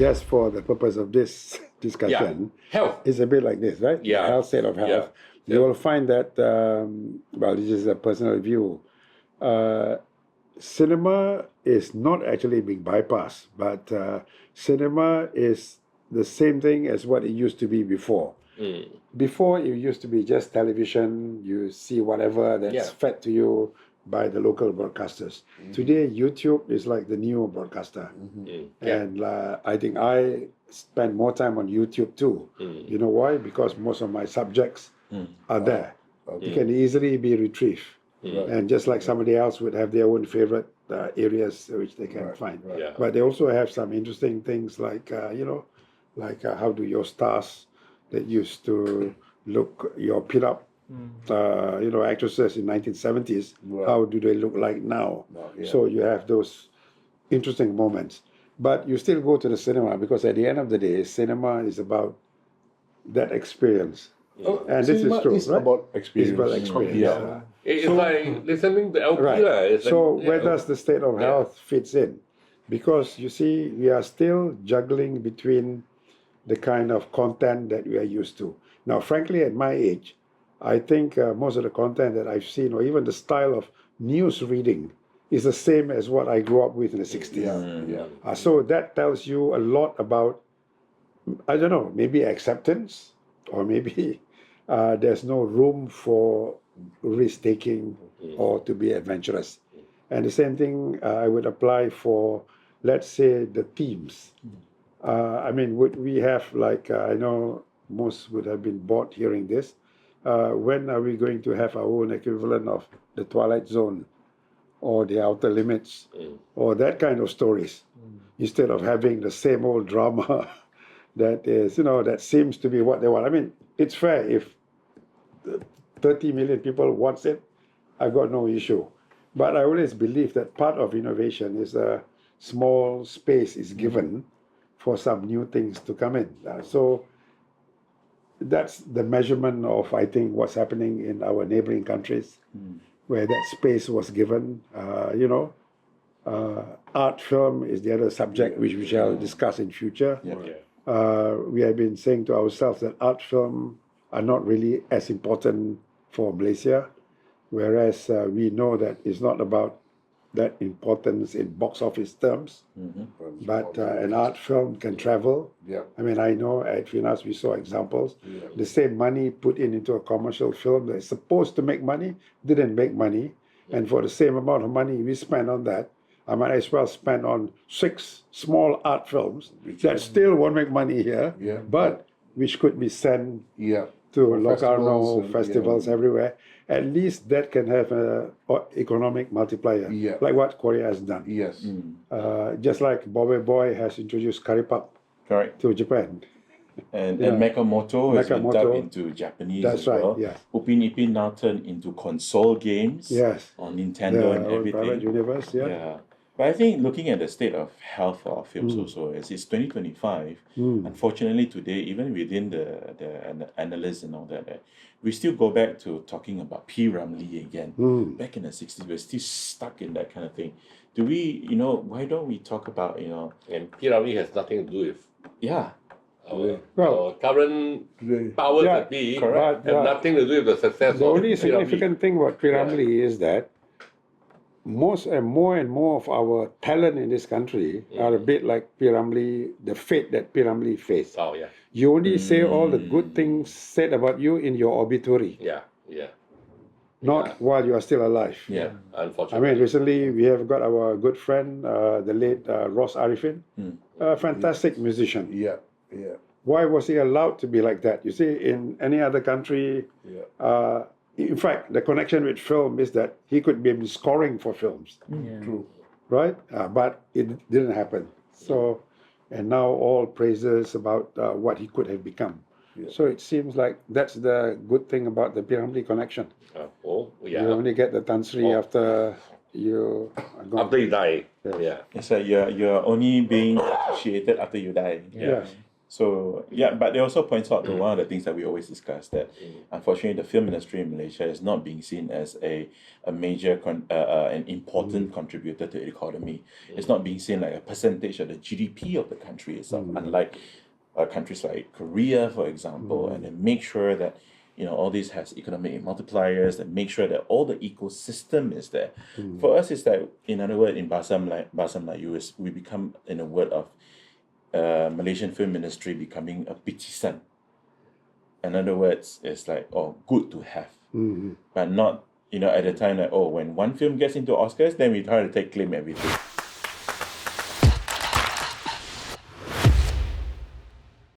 just for the purpose of this discussion, Health. it's a bit like this, right? Yeah. Health, state of health. Yeah. You will find that, well, this is a personal view. Cinema is not actually being bypassed, but cinema is the same thing as what it used to be before. Before, it used to be just television, you see whatever that's fed to you by the local broadcasters. Today, YouTube is like the new broadcaster. And I think I spend more time on YouTube too. You know why? Because most of my subjects are there. It can easily be retrieved. And just like somebody else would have their own favorite areas which they can find. But they also have some interesting things like, how do your stars that used to look, your pin-up, actresses in 1970s, how do they look like now? So you have those interesting moments. But you still go to the cinema because at the end of the day, cinema is about that experience. And this is true, right? About experience. It's about experience. It's like listening to LP. Right. So where does the state of health fits in? Because you see, we are still juggling between the kind of content that we are used to. Now, frankly, at my age, I think most of the content that I've seen, or even the style of news reading, is the same as what I grew up with in the 60s. So that tells you a lot about, I don't know, maybe acceptance, or maybe there's no room for risk-taking or to be adventurous. And the same thing I would apply for, let's say, the themes. Would we have, I know most would have been bored hearing this, when are we going to have our own equivalent of the Twilight Zone or the Outer Limits or that kind of stories, instead of having the same old drama that is, that seems to be what they want. I mean, it's fair if 30 million people wants it, I've got no issue. But I always believe that part of innovation is a small space is given for some new things to come in. So that's the measurement of, I think, what's happening in our neighboring countries, where that space was given. Art film is the other subject which we shall discuss in future. We have been saying to ourselves that art film are not really as important for Malaysia, whereas we know that it's not about that importance in box office terms, but an art film can travel. I mean, I know at Finas we saw examples. The same money put into a commercial film that is supposed to make money, didn't make money. And for the same amount of money we spent on that, I might as well spend on 6 small art films that still won't make money here, but which could be sent to Locarno festivals everywhere. At least that can have an economic multiplier, like what Korea has done. Just like Bobe Boy has introduced curry pup to Japan. And Mekamoto has been dubbed into Japanese as well. Upin Ipin now turned into console games on Nintendo and everything. Private Universe, But I think looking at the state of health for our films also, as it's 2025, unfortunately today, even within the analysts and all that, we still go back to talking about P. Ramlee again. Back in the 60s, we're still stuck in that kind of thing. Do we, why don't we talk about, And P. Ramlee has nothing to do with Well, current powers that be, have nothing to do with the success the of only P. significant thing about P. Ramlee is that more and more of our talent in this country are a bit like P. Ramlee, the fate that P. Ramlee faced. You only say all the good things said about you in your obituary. Not while you are still alive. Unfortunately. I mean, recently we have got our good friend, the late Ross Arifin, a fantastic musician. Why was he allowed to be like that? You see, in any other country, in fact, the connection with film is that he could be scoring for films. True. Right? But it didn't happen. So, and now all praises about what he could have become. So it seems like that's the good thing about the P. Ramlee connection. You only get the Tan Sri after you are gone. After you die. It's like you're only being appreciated after you die. So yeah, but they also points out to one of the things that we always discuss, that unfortunately the film industry in Malaysia is not being seen as a major an important contributor to the economy. It's not being seen like a percentage of the GDP of the country itself, unlike countries like Korea, for example, and then make sure that all this has economic multipliers, and make sure that all the ecosystem is there. For us, it's like, in other words, in Basam Melayu, we become, in a word of Malaysian film industry, becoming a picisan. In other words, it's like, good to have, but not, at the time, like, when one film gets into Oscars, then we try to take claim everything.